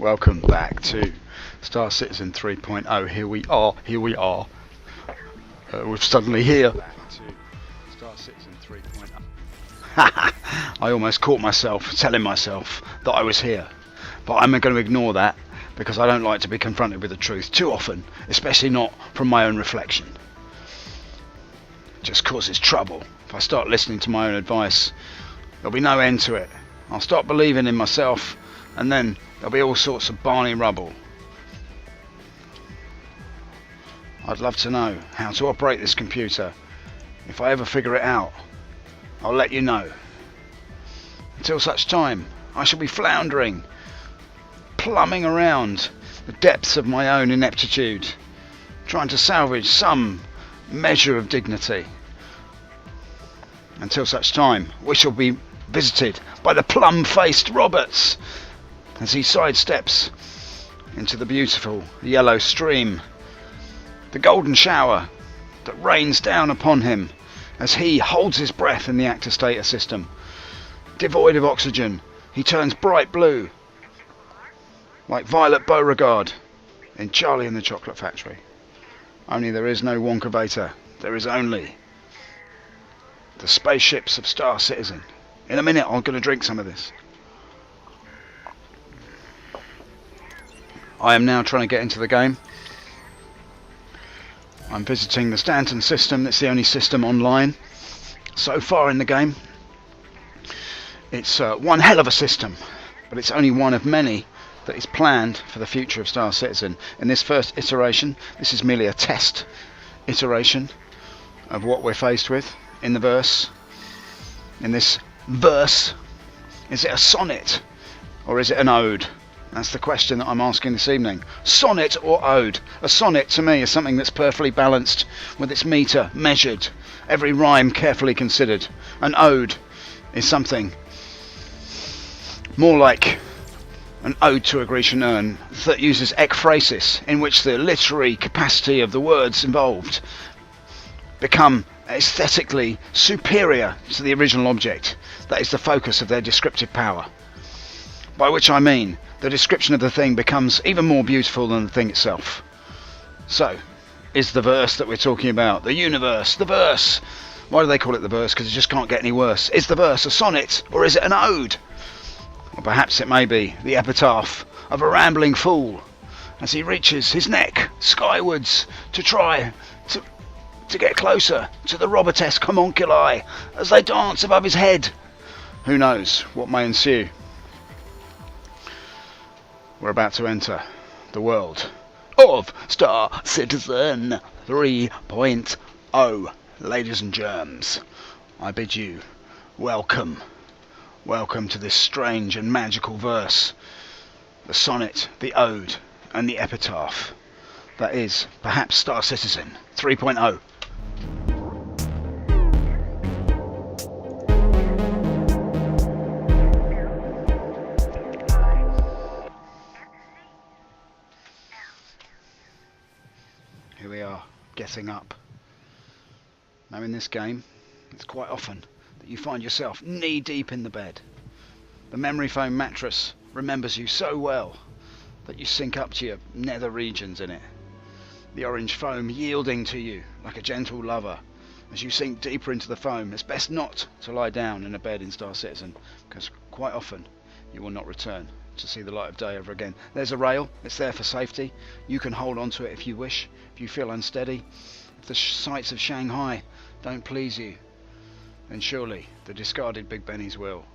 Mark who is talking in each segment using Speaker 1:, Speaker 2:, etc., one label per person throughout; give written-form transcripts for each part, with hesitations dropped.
Speaker 1: Welcome back to Star Citizen 3.0. Here we are. We're suddenly here. Back to Star Citizen 3.0. I almost caught myself telling myself that I was here, but I'm going to ignore that because I don't like to be confronted with the truth too often, especially not from my own reflection. It just causes trouble. If I start listening to my own advice, there'll be no end to it. I'll start believing in myself, and then there'll be all sorts of Barney rubble. I'd love to know how to operate this computer. If I ever figure it out, I'll let you know. Until such time, I shall be floundering, plumbing around the depths of my own ineptitude, trying to salvage some measure of dignity. Until such time, we shall be visited by the plum-faced Roberts as he sidesteps into the beautiful yellow stream, the golden shower that rains down upon him as he holds his breath in the actor status system. Devoid of oxygen, he turns bright blue, like Violet Beauregard in Charlie and the Chocolate Factory. Only there is no Wonkavator, there is only the spaceships of Star Citizen. In a minute I'm going to drink some of this. I am now trying to get into the game. I'm visiting the Stanton system. That's the only system online so far in the game. It's one hell of a system, but it's only one of many that is planned for the future of Star Citizen. In this first iteration, this is merely a test iteration of what we're faced with in the verse. In this verse, is it a sonnet or is it an ode? That's the question that I'm asking this evening. Sonnet or ode? A sonnet to me is something that's perfectly balanced, with its metre measured, every rhyme carefully considered. An ode is something more like an ode to a Grecian urn that uses ekphrasis, in which the literary capacity of the words involved become aesthetically superior to the original object. That is the focus of their descriptive power. By which I mean, the description of the thing becomes even more beautiful than the thing itself. So, is the verse that we're talking about, the universe, the verse, why do they call it the verse? Because it just can't get any worse. Is the verse a sonnet, or is it an ode? Or perhaps it may be the epitaph of a rambling fool, as he reaches his neck skywards to try to get closer to the Robertesque homunculi as they dance above his head. Who knows what may ensue? We're about to enter the world of Star Citizen 3.0. Ladies and germs, I bid you welcome. Welcome to this strange and magical verse, the sonnet, the ode, and the epitaph that is perhaps Star Citizen 3.0. Here we are, getting up. Now in this game, it's quite often that you find yourself knee deep in the bed. The memory foam mattress remembers you so well that you sink up to your nether regions in it. The orange foam yielding to you like a gentle lover. As you sink deeper into the foam, it's best not to lie down in a bed in Star Citizen, because quite often you will not return to see the light of day ever again. There's a rail, it's there for safety. You can hold on to it if you wish, if you feel unsteady. If the sights of Shanghai don't please you, then surely the discarded Big Bennies will.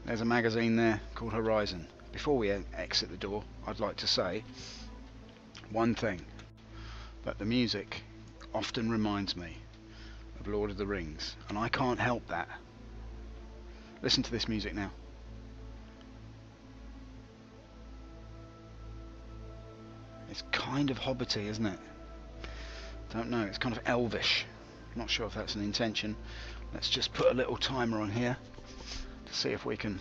Speaker 1: There's a magazine there called Horizon. Before we exit the door, I'd like to say one thing, that the music often reminds me of Lord of the Rings, and I can't help that. Listen to this music now. It's kind of hobbity, isn't it? Don't know, it's kind of elvish. Not sure if that's an intention. Let's just put a little timer on here to see if we can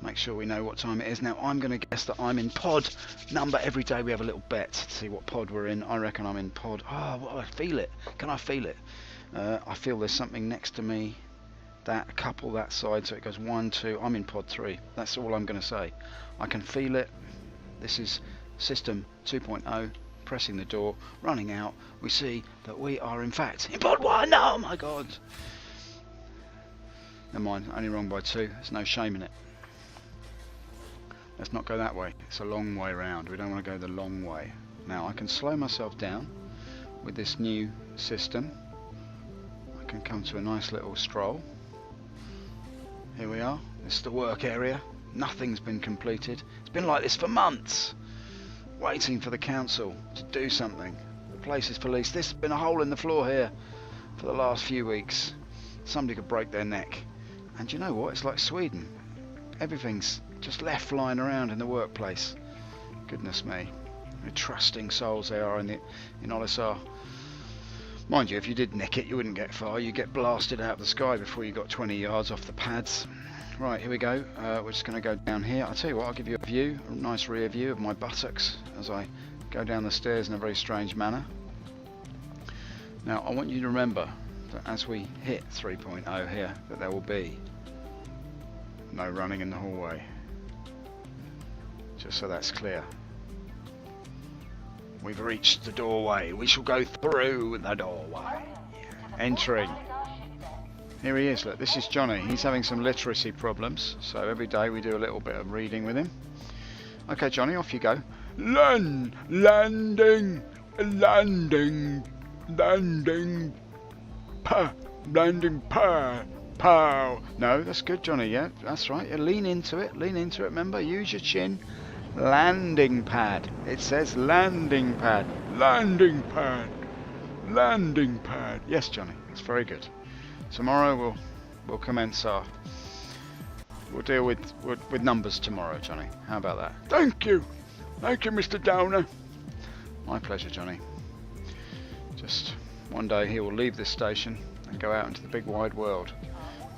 Speaker 1: make sure we know what time it is. Now I'm going to guess that I'm in pod number. Every day we have a little bet to see what pod we're in. I reckon I'm in pod, I feel it. Can I feel it? I feel there's something next to me, that a couple that side, so it goes 1, 2. I'm in pod 3. That's all I'm going to say. I can feel it. This is system 2.0, pressing the door, running out. We see that we are in fact in pod 1. Oh my god! Never mind, only wrong by 2. There's no shame in it. Let's not go that way. It's a long way round. We don't want to go the long way. Now I can slow myself down with this new system. I can come to a nice little stroll. Here we are. This is the work area. Nothing's been completed. It's been like this for months, waiting for the council to do something. The place is for lease. There's been a hole in the floor here for the last few weeks. Somebody could break their neck. And you know what? It's like Sweden. Everything's just left lying around in the workplace. Goodness me. The trusting souls they are in Olisar. Mind you, if you did nick it, you wouldn't get far. You get blasted out of the sky before you got 20 yards off the pads. Right, here we go. We're just going to go down here. I'll tell you what, I'll give you a view, a nice rear view of my buttocks as I go down the stairs in a very strange manner. Now, I want you to remember that as we hit 3.0 here, that there will be no running in the hallway. Just so that's clear. We've reached the doorway. We shall go through the doorway. Entering. Here he is, look, this is Johnny. He's having some literacy problems, so every day we do a little bit of reading with him. Okay, Johnny, off you go. Landing, landing, landing, landing, pow. No, that's good, Johnny, yeah, that's right. Yeah, lean into it, remember, use your chin. Landing pad. It says landing pad. Landing pad. Landing pad. Yes, Johnny, it's very good. Tomorrow we'll commence our. We'll deal with numbers tomorrow, Johnny. How about that? Thank you, Mr. Downer. My pleasure, Johnny. Just one day he will leave this station and go out into the big wide world.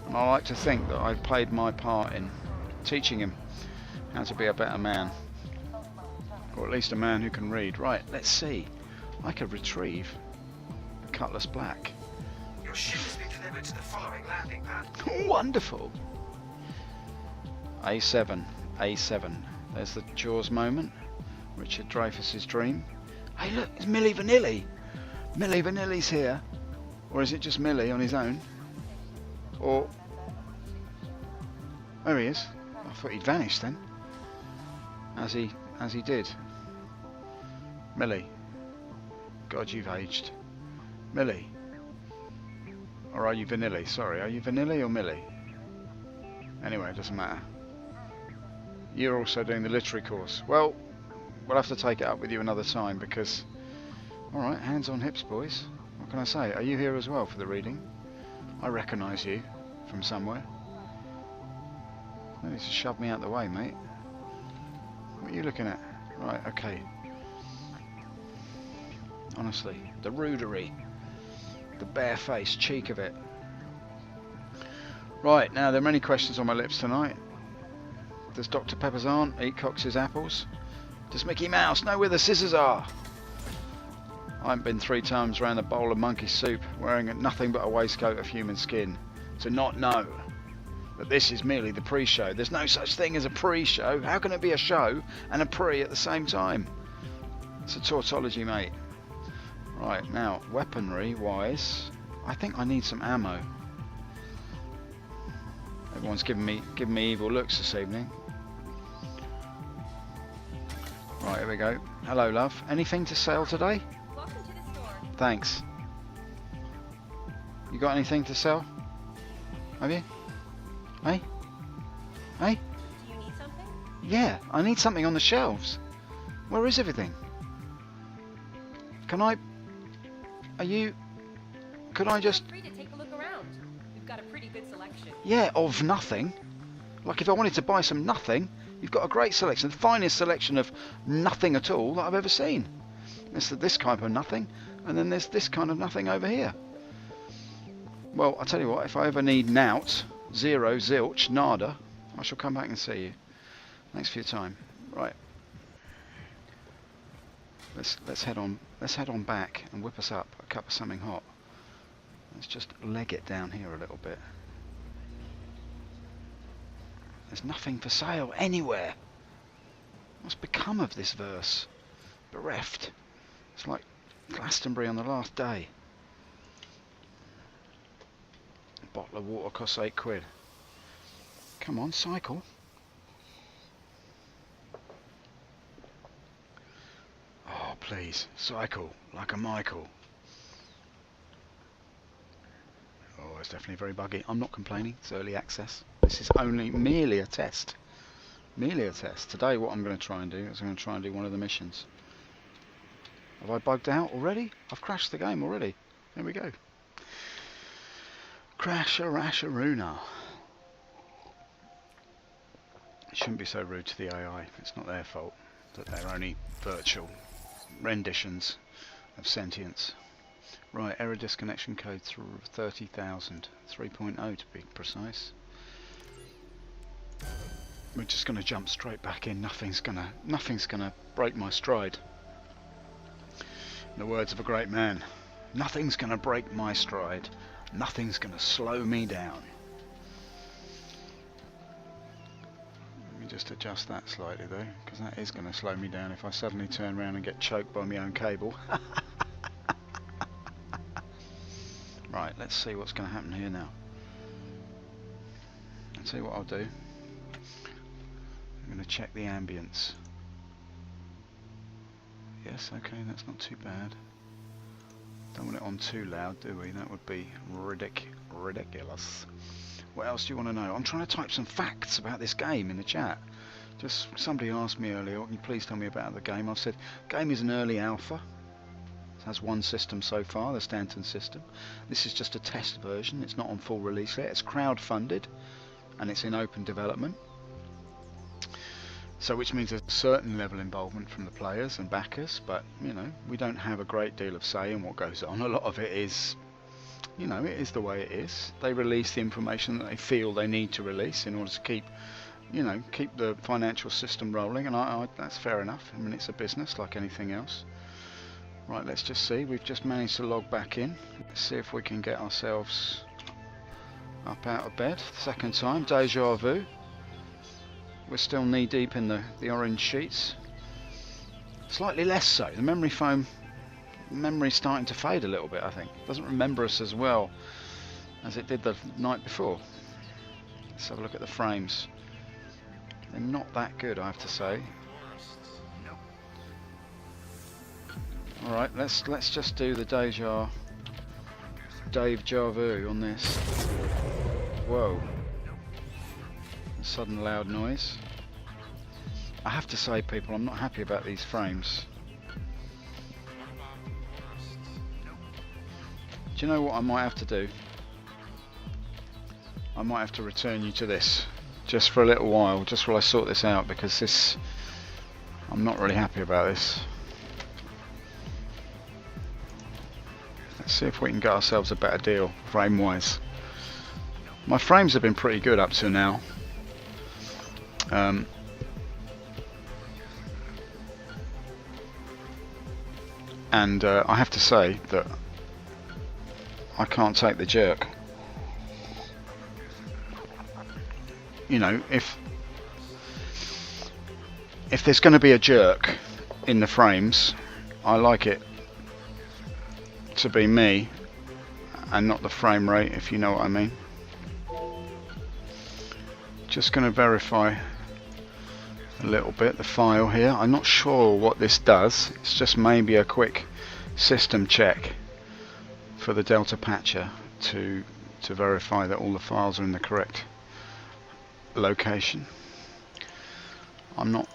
Speaker 1: And I like to think that I've played my part in teaching him how to be a better man, or at least a man who can read. Right, let's see. I could retrieve the Cutlass Black.
Speaker 2: Your ship has been delivered to the following landing pad.
Speaker 1: Wonderful. A7, A7. There's the Jaws moment. Richard Dreyfuss's dream. Hey, look, it's Milli Vanilli. Milli Vanilli's here, or is it just Milli on his own? Or there he is. I thought he'd vanished then. As he did. Millie. God, you've aged. Millie. Or are you Vanilli? Sorry, are you Vanilli or Millie? Anyway, it doesn't matter. You're also doing the literary course. Well, we'll have to take it up with you another time because... Alright, hands on hips, boys. What can I say? Are you here as well for the reading? I recognise you from somewhere. You need to shove me out the way, mate. What are you looking at? Right, okay. Honestly, the rudery. The bare-faced cheek of it. Right, now there are many questions on my lips tonight. Does Dr. Pepper's aunt eat Cox's apples? Does Mickey Mouse know where the scissors are? I haven't been 3 times around a bowl of monkey soup wearing nothing but a waistcoat of human skin to not know that this is merely the pre-show. There's no such thing as a pre-show. How can it be a show and a pre at the same time? It's a tautology, mate. Right, now, weaponry-wise, I think I need some ammo. Everyone's giving me evil looks this evening. Right, here we go. Hello, love. Anything to sell today?
Speaker 3: Welcome to the store.
Speaker 1: Thanks. You got anything to sell? Have you? Hey? Hey?
Speaker 3: Do you need something?
Speaker 1: Yeah, I need something on the shelves. Where is everything? Can I... Are you... Could I just...
Speaker 3: Feel free to take a look around. We've got a pretty good selection.
Speaker 1: Yeah, of nothing. Like if I wanted to buy some nothing, you've got a great selection. The finest selection of nothing at all that I've ever seen. There's this kind of nothing, and then there's this kind of nothing over here. Well, I'll tell you what, if I ever need nout, zero, zilch, nada, I shall come back and see you. Thanks for your time. Right. Let's head on back and whip us up a cup of something hot. Let's just leg it down here a little bit. There's nothing for sale anywhere. What's become of this verse? Bereft. It's like Glastonbury on the last day. A bottle of water costs £8. Come on, cycle. Oh, please, cycle like a Michael. Oh, it's definitely very buggy. I'm not complaining. It's early access. This is merely a test. Merely a test. Today, what I'm going to try and do is I'm going to try and do one of the missions. Have I bugged out already? I've crashed the game already. There we go. Crash-a-rash-a-roona. It shouldn't be so rude to the AI. It's not their fault that they're only virtual renditions of sentience. Right, error disconnection code through 30,000. 3.0 to be precise. We're just going to jump straight back in. Nothing's gonna break my stride. In the words of a great man, nothing's going to break my stride. Nothing's going to slow me down. Let me just adjust that slightly though, because that is going to slow me down if I suddenly turn around and get choked by my own cable. Right, let's see what's going to happen here now. I'll tell you what I'll do. I'm going to check the ambience. Yes, okay, that's not too bad. Don't want it on too loud, do we? That would be ridiculous. What else do you want to know? I'm trying to type some facts about this game in the chat. Just somebody asked me earlier, can you please tell me about the game? I've said, game is an early alpha. It has one system so far, the Stanton system. This is just a test version. It's not on full release yet. It's crowd-funded and it's in open development. So which means a certain level of involvement from the players and backers, but you know, we don't have a great deal of say in what goes on. A lot of it is, you know, it is the way it is. They release the information that they feel they need to release in order to keep, you know, keep the financial system rolling, and that's fair enough. I mean, it's a business like anything else. Right, let's just see. We've just managed to log back in. Let's see if we can get ourselves up out of bed. Second time, deja vu. We're still knee deep in the orange sheets. Slightly less so. The memory's starting to fade a little bit, I think. It doesn't remember us as well as it did the night before. Let's have a look at the frames. They're not that good, I have to say. Alright, let's just do the Dave Javu on this. Whoa. A sudden loud noise. I have to say, people, I'm not happy about these frames. Do you know what I might have to do? I might have to return you to this just for a little while, just while I sort this out, because I'm not really happy about this. Let's see if we can get ourselves a better deal frame wise. My frames have been pretty good up to now. And I have to say that I can't take the jerk. You know, if there's going to be a jerk in the frames, I like it to be me and not the frame rate, if you know what I mean. Just going to verify a little bit the file here. I'm not sure what this does. It's just maybe a quick system check for the Delta Patcher to verify that all the files are in the correct location. I'm not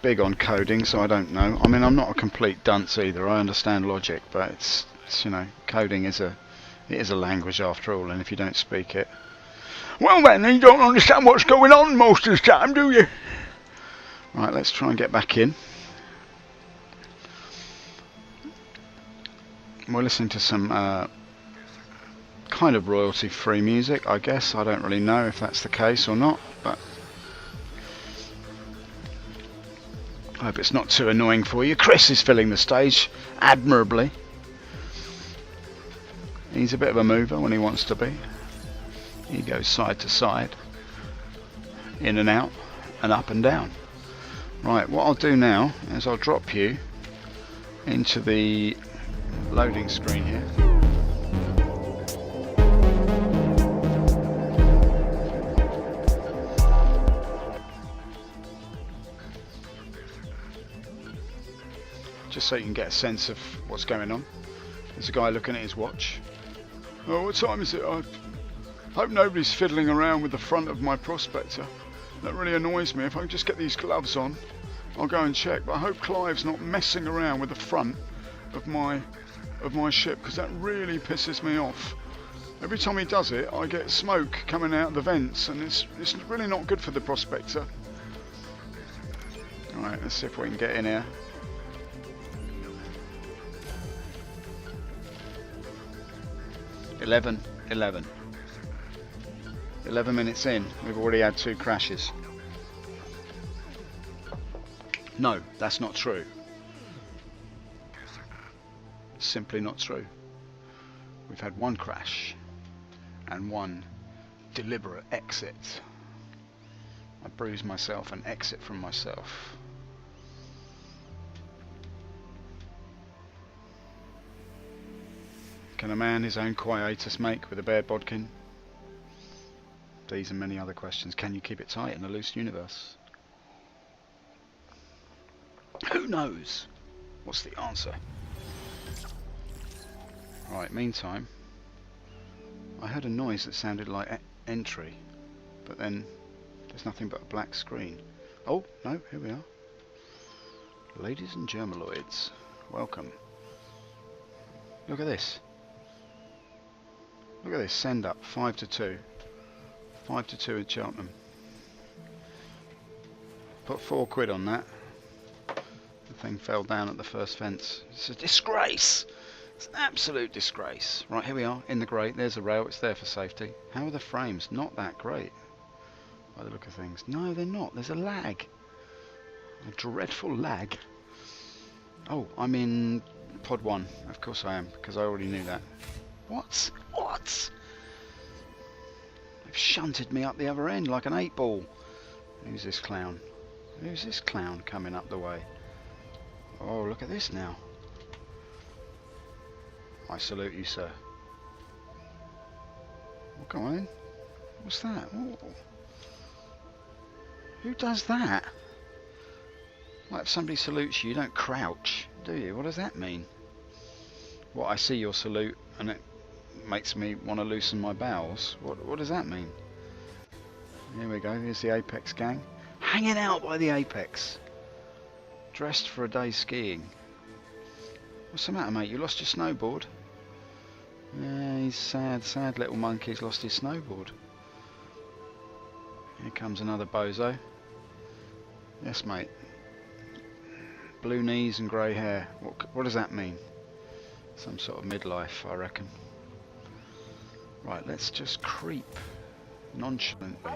Speaker 1: big on coding, so I don't know. I mean, I'm not a complete dunce either. I understand logic, but it's you know, coding is a language after all, and if you don't speak it, well then you don't understand what's going on most of the time, do you? Right, let's try and get back in. We're listening to some kind of royalty free music, I guess. I don't really know if that's the case or not, but I hope it's not too annoying for you. Chris is filling the stage admirably. He's a bit of a mover when he wants to be. He goes side to side, in and out, and up and down. Right, what I'll do now is I'll drop you into the loading screen here. Just so you can get a sense of what's going on. There's a guy looking at his watch. Oh, what time is it? I hope nobody's fiddling around with the front of my prospector. That really annoys me. If I can just get these gloves on, I'll go and check. But I hope Clive's not messing around with the front of my ship, because that really pisses me off. Every time he does it, I get smoke coming out of the vents, and it's really not good for the prospector. Alright, let's see if we can get in here. Eleven minutes in, we've already had 2 crashes. No, that's not true. Simply not true. We've had 1 crash and 1 deliberate exit. I bruised myself and exit from myself. Can a man his own quietus make with a bare bodkin? These and many other questions. Can you keep it tight in a loose universe? Who knows? What's the answer? Right, meantime, I heard a noise that sounded like entry, but then there's nothing but a black screen. Oh, no, here we are. Ladies and germaloids, welcome. Look at this. Look at this, send up, 5-2. 5-2 at Cheltenham. Put £4 on that. The thing fell down at the first fence. It's a disgrace! It's an absolute disgrace. Right, here we are, in the grate. There's a rail, it's there for safety. How are the frames? Not that great, by the look of things. No, they're not. There's a lag. A dreadful lag. Oh, I'm in pod 1. Of course I am, because I already knew that. What? What? They've shunted me up the other end like an 8-ball. Who's this clown? Who's this clown coming up the way? Oh, look at this now. I salute you, sir. Well, go on in. What's that? Oh. Who does that? Like, if somebody salutes you, you don't crouch, do you? What does that mean? What, I see your salute and it makes me want to loosen my bowels? What does that mean? Here we go, here's the Apex gang. Hanging out by the Apex. Dressed for a day skiing. What's the matter, mate? You lost your snowboard? Yeah, he's sad, sad little monkey. He's lost his snowboard. Here comes another bozo. Yes, mate. Blue knees and grey hair. What does that mean? Some sort of midlife, I reckon. Right, let's just creep nonchalantly.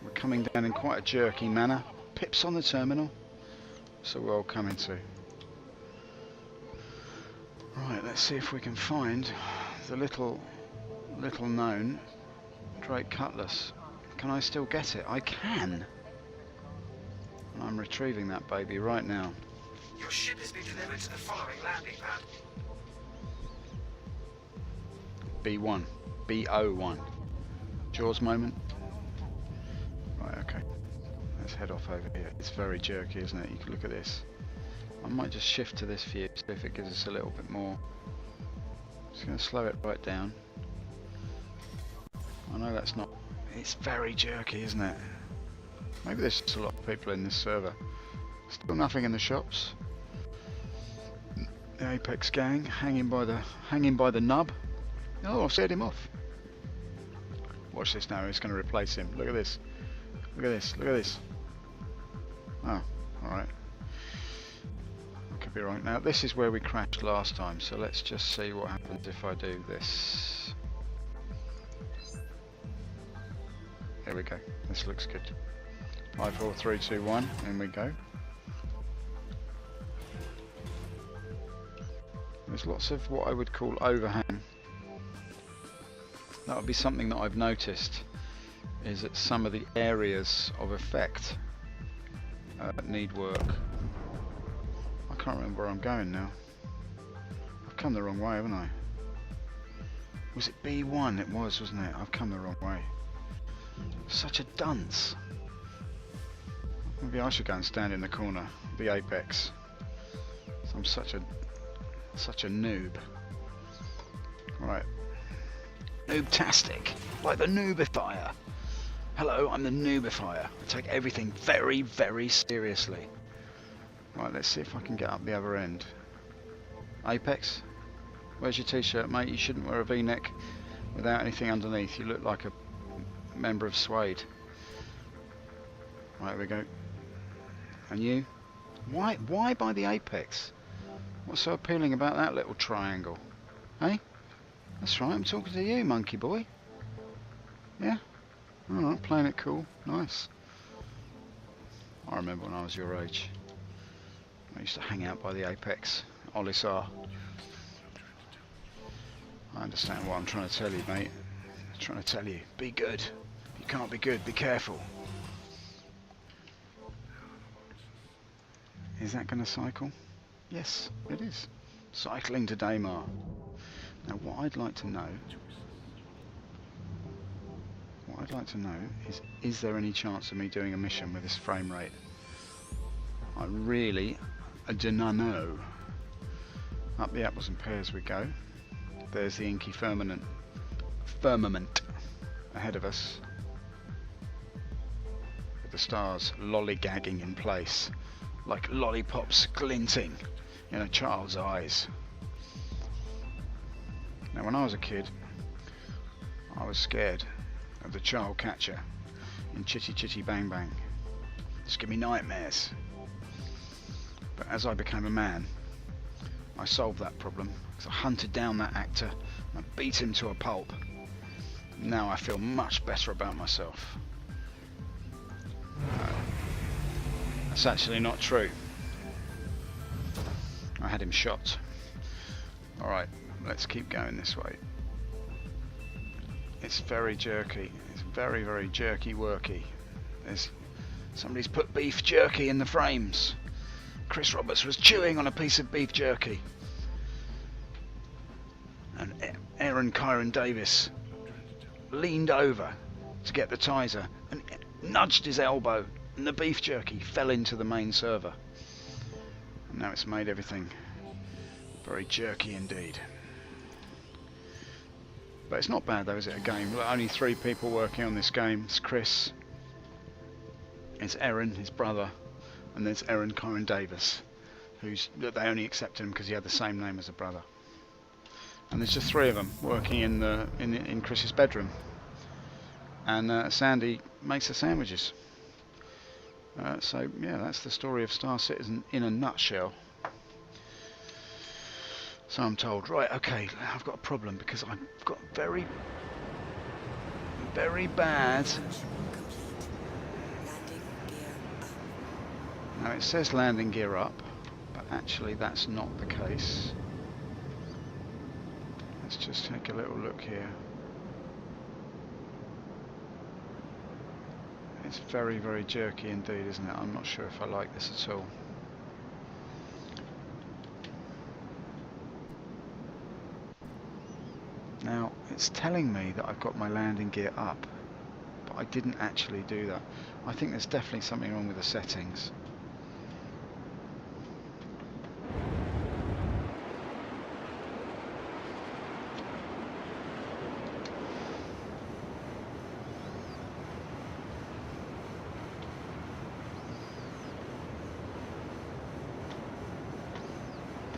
Speaker 1: We're coming down in quite a jerky manner. Pips on the terminal, so we're all coming to. Right, let's see if we can find the little known Drake Cutlass. Can I still get it? I can. And I'm retrieving that baby right now.
Speaker 2: Your ship has been delivered to the following landing pad.
Speaker 1: B1. B01. Jaws moment. Right, okay. Let's head off over here. It's very jerky, isn't it? You can look at this. I might just shift to this view, see if it gives us a little bit more. Just going to slow it right down. I know that's not... It's very jerky, isn't it? Maybe there's just a lot of people in this server. Still nothing in the shops. The Apex gang hanging by the nub. Oh, I've set him off. Watch this now, it's going to replace him. Look at this. Look at this, look at this. Oh, alright. I could be right. Now this is where we crashed last time, so let's just see what happens if I do this. There we go, this looks good. 5, 4, 3, 2, 1, in we go. There's lots of what I would call overhang. That would be something that I've noticed is that some of the areas of effect need work. I can't remember where I'm going now. I've come the wrong way, haven't I? Was it B1? It was, wasn't it? I've come the wrong way. Such a dunce. Maybe I should go and stand in the corner, the apex. So I'm such a noob. Right. Noobtastic, like the noobifier. Hello, I'm the noobifier. I take everything very, very seriously. Right, let's see if I can get up the other end. Apex, where's your t-shirt, mate? You shouldn't wear a v-neck without anything underneath. You look like a member of Suede. Right, there we go. And you? Why by the apex? What's so appealing about that little triangle? Hey? That's right, I'm talking to you, monkey boy. Yeah? Alright, playing it cool. Nice. I remember when I was your age. I used to hang out by the apex. Olisar. I understand what I'm trying to tell you, mate. I'm trying to tell you. Be good. You can't be good, be careful. Is that going to cycle? Yes, it is. Cycling to Delamar. Now what I'd like to know is there any chance of me doing a mission with this frame rate? I really do not know. Up the apples and pears we go. There's the inky firmament ahead of us, with the stars lollygagging in place like lollipops glinting in a child's eyes. Now when I was a kid, I was scared of the child catcher in Chitty Chitty Bang Bang. Just give me nightmares. But as I became a man, I solved that problem because I hunted down that actor and I beat him to a pulp. Now I feel much better about myself. That's actually not true. I had him shot. Alright, let's keep going this way. It's very jerky. It's very, very jerky worky. Somebody's put beef jerky in the frames. Chris Roberts was chewing on a piece of beef jerky. And Aaron Kyron Davis leaned over to get the Tizer and nudged his elbow, and the beef jerky fell into the main server. And now it's made everything very jerky indeed. But it's not bad though, is it, a game? Look, only 3 people working on this game. It's Chris, it's Aaron, his brother, and there's Aaron Kyron Davis, they only accepted him because he had the same name as a brother. And there's just 3 of them working in Chris's bedroom. And Sandy makes the sandwiches. So yeah, that's the story of Star Citizen in a nutshell. So I'm told. Right, okay, I've got a problem because I've got very, very bad. Now it says landing gear up, but actually that's not the case. Let's just take a little look here. It's very, very jerky indeed, isn't it? I'm not sure if I like this at all. Now, it's telling me that I've got my landing gear up, but I didn't actually do that. I think there's definitely something wrong with the settings.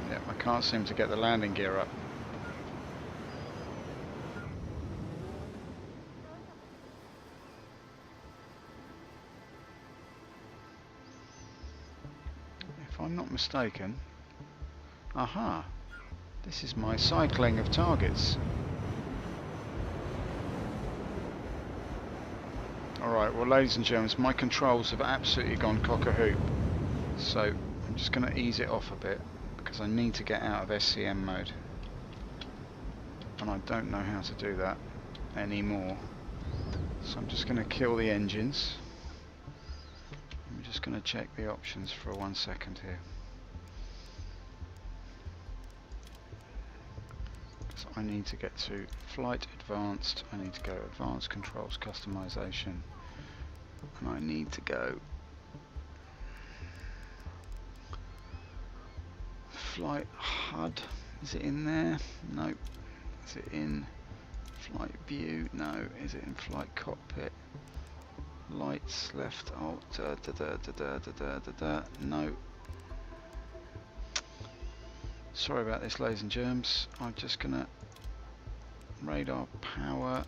Speaker 1: Yep, I can't seem to get the landing gear up. If I'm not mistaken, aha, this is my cycling of targets. Alright, well ladies and gentlemen, my controls have absolutely gone cock-a-hoop, so I'm just going to ease it off a bit because I need to get out of SCM mode, and I don't know how to do that anymore. So I'm just going to kill the engines. I'm just going to check the options for 1 second here. Because I need to get to flight advanced, I need to go advanced controls customization, and I need to go flight HUD. Is it in there? No. Is it in flight view? No. Is it in flight cockpit? Lights left alt no. Sorry about this, ladies and germs. I'm just gonna radar power,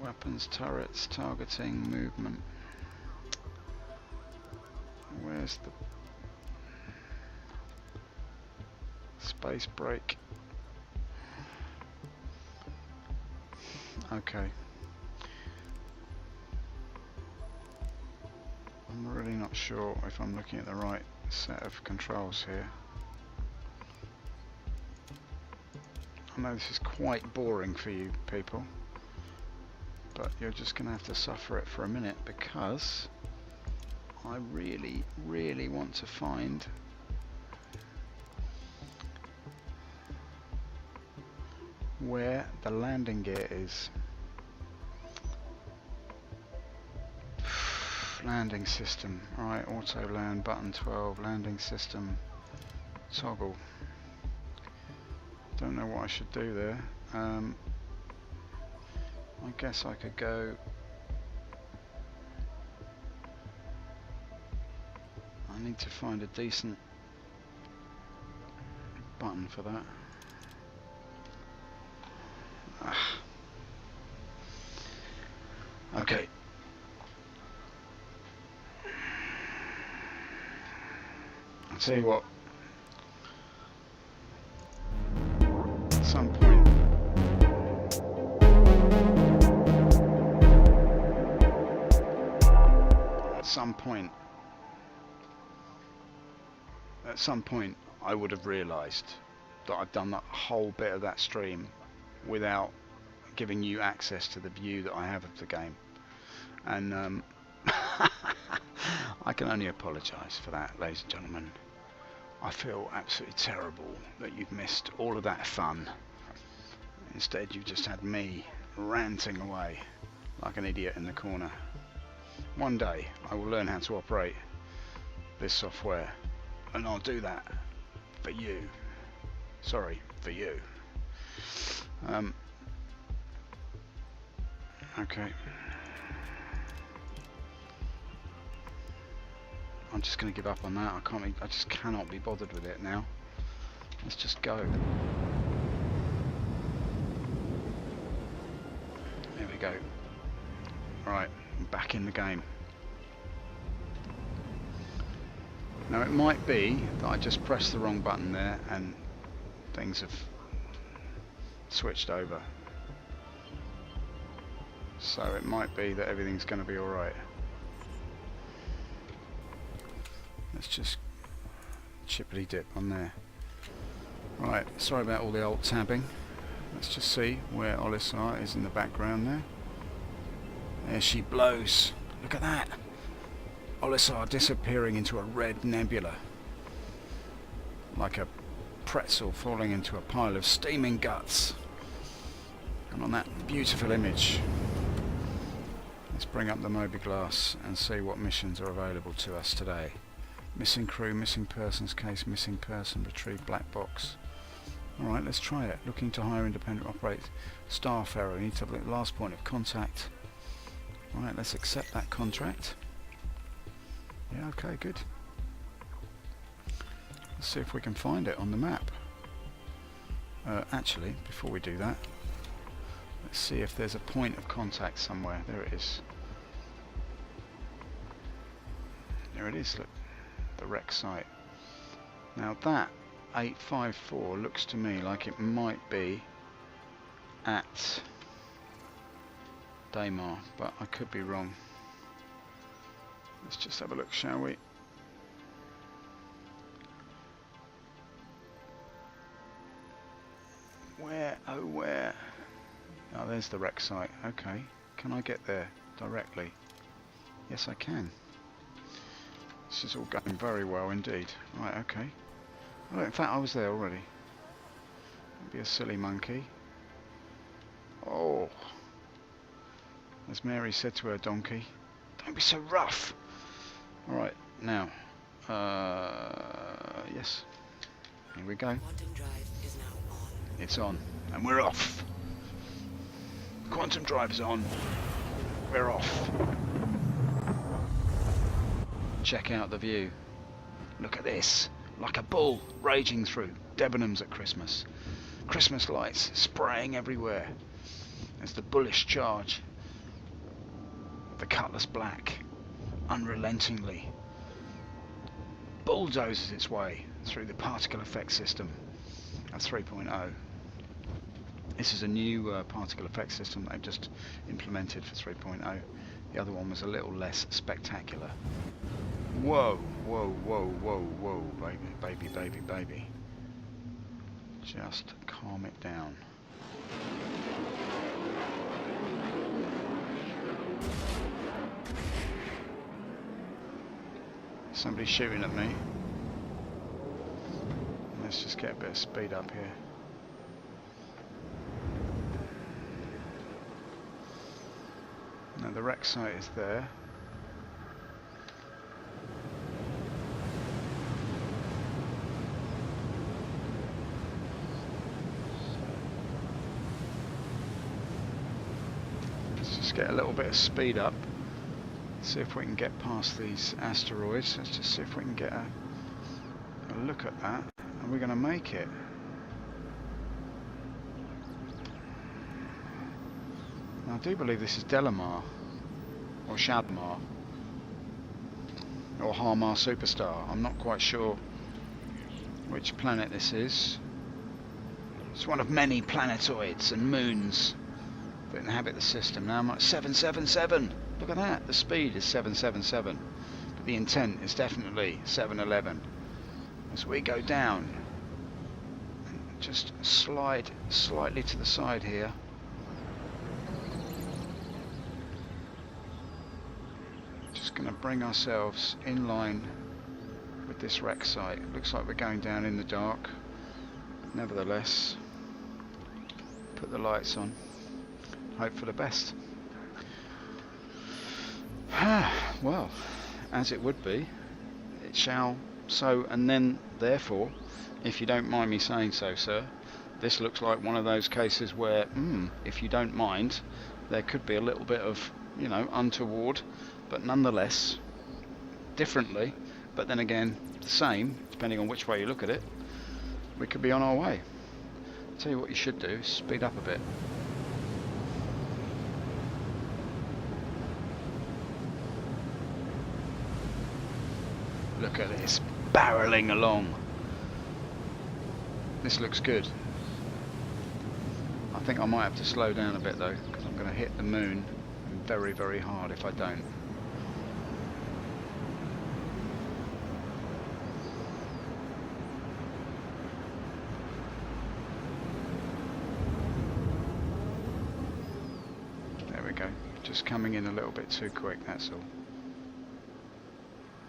Speaker 1: weapons, turrets, targeting, movement. Where's the space brake? Okay. I'm really not sure if I'm looking at the right set of controls here. I know this is quite boring for you people, but you're just going to have to suffer it for a minute, because I really, really want to find where the landing gear is. Landing system. Alright, auto land, button 12, landing system, toggle. Don't know what I should do there. I guess I could go. I need to find a decent button for that. Okay. I'll tell you what. At some point. At some point, I would have realised that I've done that whole bit of that stream without giving you access to the view that I have of the game, and I can only apologise for that, ladies and gentlemen. I feel absolutely terrible that you've missed all of that fun. Instead, you've just had me ranting away like an idiot in the corner. One day, I will learn how to operate this software, and I'll do that for you. Sorry, for you. Okay. I'm just going to give up on that. I just cannot be bothered with it now. Let's just go. There we go. Right, I'm back in the game. Now it might be that I just pressed the wrong button there and things have switched over. So it might be that everything's going to be alright. Let's just chippity dip on there. Right, sorry about all the alt tabbing. Let's just see where Olisar is in the background there. There she blows. Look at that. Olisar disappearing into a red nebula. Like a pretzel falling into a pile of steaming guts. And on that beautiful image, let's bring up the Mobiglass and see what missions are available to us today. Missing crew, missing persons case, missing person, retrieve black box. Alright, let's try it. Looking to hire independent operate Starfarer. We need to have the last point of contact. Alright, let's accept that contract. Yeah, okay, good. Let's see if we can find it on the map. Actually, before we do that, let's see if there's a point of contact somewhere. There it is. There it is, look. The wreck site. Now that 854 looks to me like it might be at Delamar, but I could be wrong. Let's just have a look, shall we? Where, oh where? Oh, there's the wreck site. Okay, can I get there directly? Yes, I can. This is all going very well indeed. Right, okay. Oh, in fact, I was there already. Don't be a silly monkey. Oh, as Mary said to her donkey, don't be so rough. Alright, now, yes, here we go.
Speaker 4: Quantum drive is now on.
Speaker 1: It's on, and we're off. Quantum drive's on. We're off. Check out the view. Look at this, like a bull raging through Debenhams at Christmas. Christmas lights spraying everywhere. There's the bullish charge. The Cutlass Black, unrelentingly, bulldozes its way through the particle effect system of 3.0. This is a new particle effect system they've just implemented for 3.0. The other one was a little less spectacular. Whoa, whoa, whoa, whoa, whoa, baby, baby, baby, baby. Just calm it down. Somebody's shooting at me. Let's just get a bit of speed up here. Now the wreck site is there. Let's just get a little bit of speed up. See if we can get past these asteroids. Let's just see if we can get a look at that. Are we going to make it? Now, I do believe this is Delamar, or Shalimar, or Harmar Superstar. I'm not quite sure which planet this is. It's one of many planetoids and moons that inhabit the system. Now I'm at 777. Look at that, the speed is 777, but the intent is definitely 711. As we go down, just slide slightly to the side here. Just going to bring ourselves in line with this wreck site. It looks like we're going down in the dark. Nevertheless, put the lights on, hope for the best. Well, as it would be, it shall so, and then therefore, if you don't mind me saying so, sir, this looks like one of those cases where, if you don't mind, there could be a little bit of, you know, untoward, but nonetheless, differently, but then again, the same, depending on which way you look at it, we could be on our way. I'll tell you what you should do, speed up a bit. Look at this, barreling along. This looks good. I think I might have to slow down a bit though, because I'm going to hit the moon very, very hard if I don't. There we go. Just coming in a little bit too quick, that's all.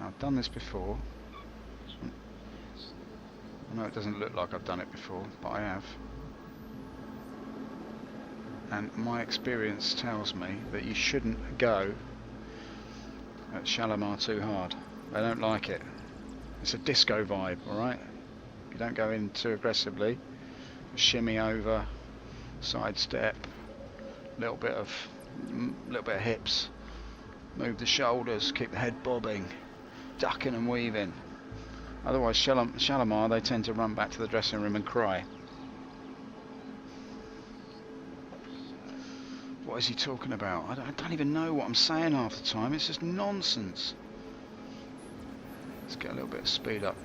Speaker 1: I've done this before. I know it doesn't look like I've done it before, but I have. And my experience tells me that you shouldn't go at Shalimar too hard. They don't like it. It's a disco vibe, alright? You don't go in too aggressively. Shimmy over, sidestep, little bit of hips, move the shoulders, keep the head bobbing. Ducking and weaving. Otherwise, Shalimar, they tend to run back to the dressing room and cry. What is he talking about? I don't even know what I'm saying half the time. It's just nonsense. Let's get a little bit of speed up.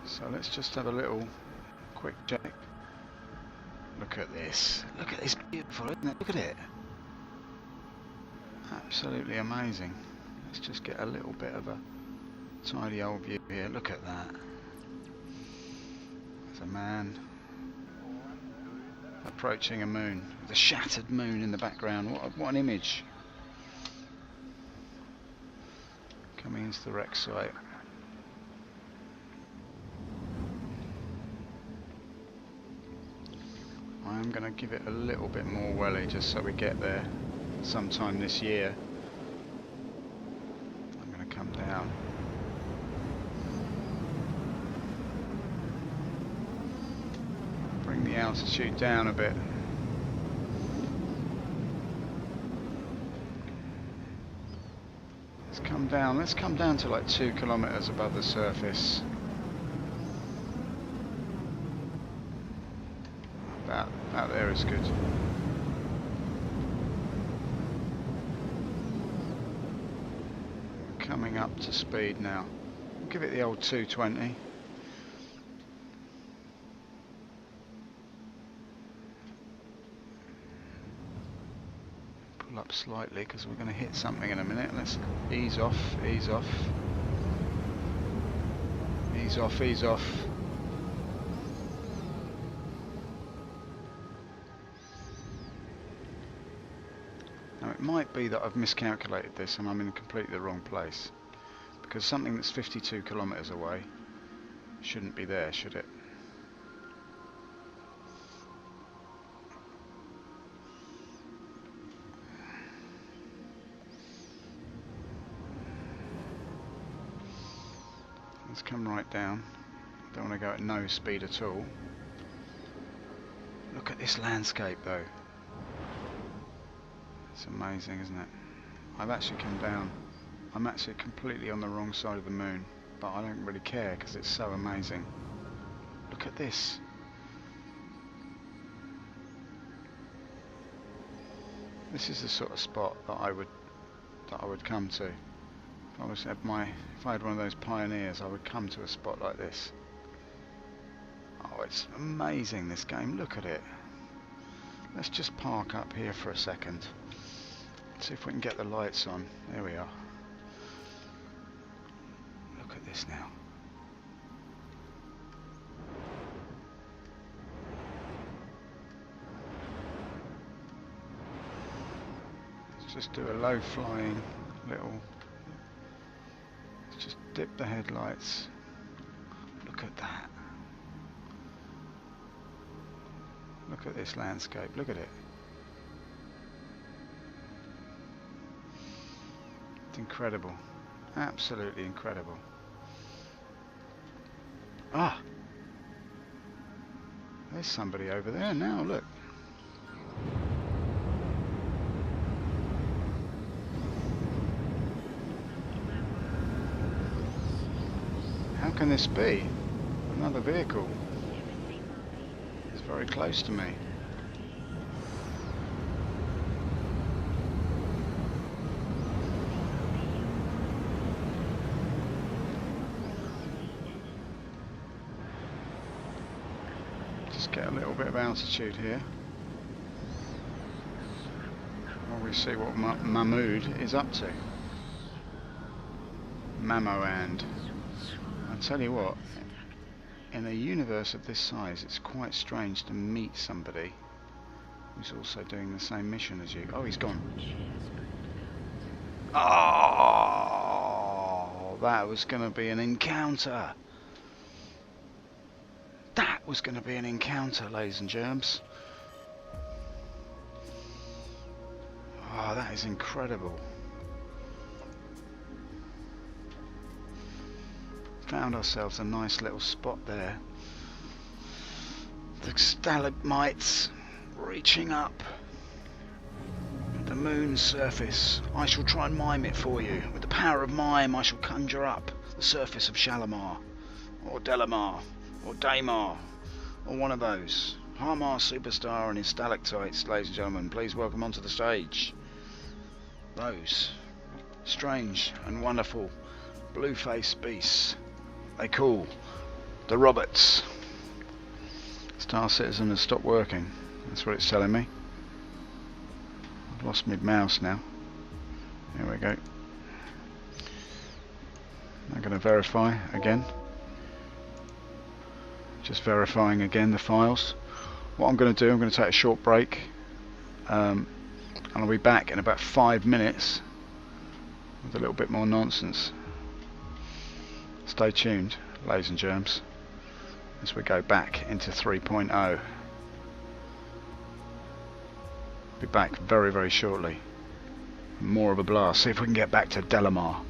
Speaker 1: So let's just have a little quick check. Look at this. Look at this, beautiful, isn't it? Look at it. Absolutely amazing. Let's just get a little bit of a tidy old view here. Look at that. There's a man. approaching a moon. The shattered moon in the background. What an image. Coming into the wreck site. I am going to give it a little bit more welly just so we get there sometime this year. I'm going to come down. Bring the altitude down a bit. Let's come down to like 2 kilometers above the surface. About there is good. We're coming up to speed now. We'll give it the old 220. Pull up slightly because we're going to hit something in a minute. Let's ease off, ease off. Ease off, ease off. Now it might be that I've miscalculated this and I'm in completely the wrong place, because something that's 52 kilometers away shouldn't be there, should it? Let's come right down. Don't want to go at no speed at all. Look at this landscape though. It's amazing, isn't it? I've actually come down. I'm actually completely on the wrong side of the moon, but I don't really care because it's so amazing. Look at this. This is the sort of spot that I would come to. If I had one of those pioneers, I would come to a spot like this. Oh, it's amazing, this game. Look at it. Let's just park up here for a second. See if we can get the lights on. There we are. Look at this now. Let's just do a low flying little... Let's just dip the headlights. Look at that. Look at this landscape. Look at it. Incredible, absolutely incredible. Ah, there's somebody over there now, look. How can this be? Another vehicle. It's very close to me. Get a little bit of altitude here while we see what Mahmood is up to. Mamoand. I tell you what, in a universe of this size, it's quite strange to meet somebody who's also doing the same mission as you. Oh, he's gone. Oh, that was going to be an encounter. That was going to be an encounter, ladies and germs. Oh, that is incredible. Found ourselves a nice little spot there. The stalagmites reaching up the moon's surface. I shall try and mime it for you. With the power of mime, I shall conjure up the surface of Shalimar, or Delamar, or Delamar, or one of those. Harmar Superstar and his stalactites, ladies and gentlemen, please welcome onto the stage those strange and wonderful blue-faced beasts they call the robots. Star Citizen has stopped working, that's what it's telling me. I've lost my mouse now. Here we go. I'm going to verify again. Just verifying again the files. what I'm going to do, I'm going to take a short break, and I'll be back in about 5 minutes with a little bit more nonsense. Stay tuned, ladies and germs, as we go back into 3.0. Be back very, very shortly. More of a blast. See if we can get back to Delamar.